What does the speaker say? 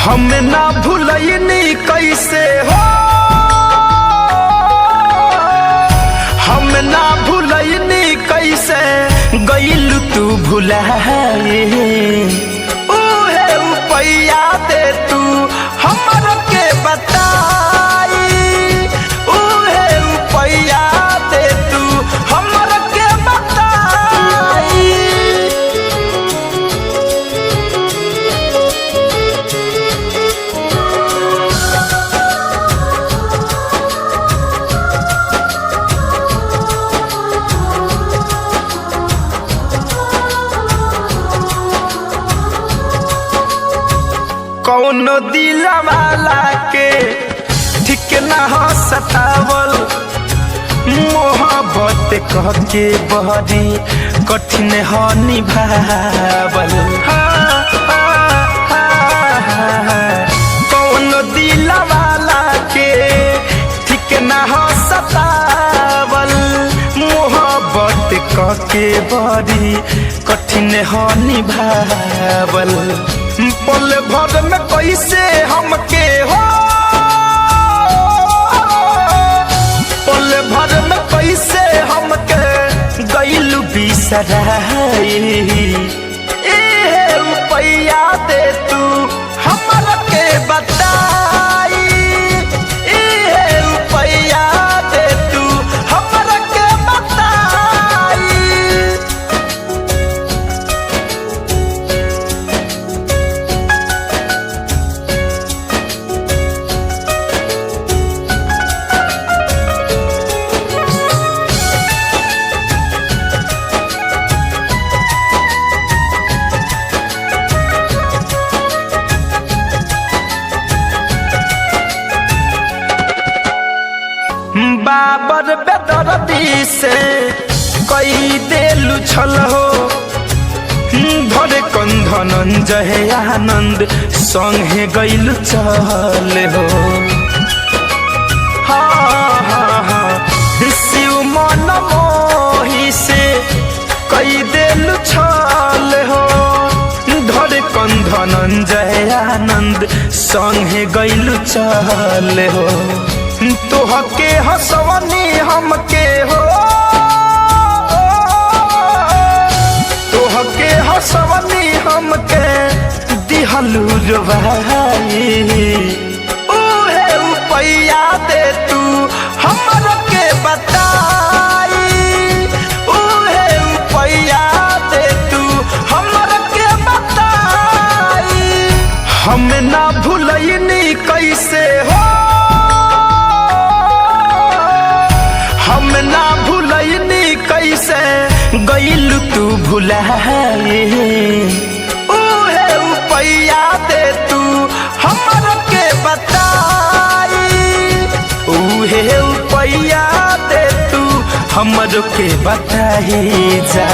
हम ना भूलनी कैसे हो, हम ना भूलनी कैसे गइल तू भुलाए। उहे उपैया दे तू हमर के बताई, उहे उपैया दे तू हमर के बताई। कौनो दिलवाला के ठीक ना हो सतावल, मोहब्बत कह के बहरी कठिन हो निभावल। कौनो दिलवाला के ठीक ना हो सतावल, मोहब्बत कह के बहरी कठिन हो निभावल। पल भर में कैसे हमके हो, पल भर में कैसे हमके गइलू बिसराई। एहे उपैया दे तू हमर के बताई, एहे उपैया दे तू हमर के बताई। बाबर बेदर्दी से कई देलू छल हो, भरे कंधनंजय आनंद संगे गइलू चल हो। शिव मन मोही से कई देलू छल हो, धरे कंधनंजय आनंद संगे गइलू चल हो। तोहके हंसवनी हमके हो, तोहके हंसवनी हमके दिहलू रुबाई। उहे उपैया दे तू हमर के बताई, उहे उपैया दे तू हमर के बताई। हम ना भूलनी कैसे हो, हम ना भूलनी कैसे गइल तू भुलाए। उहे उपैया दे तू हमर के बताई, उहे उपैया दे तू हमर के बताई जा।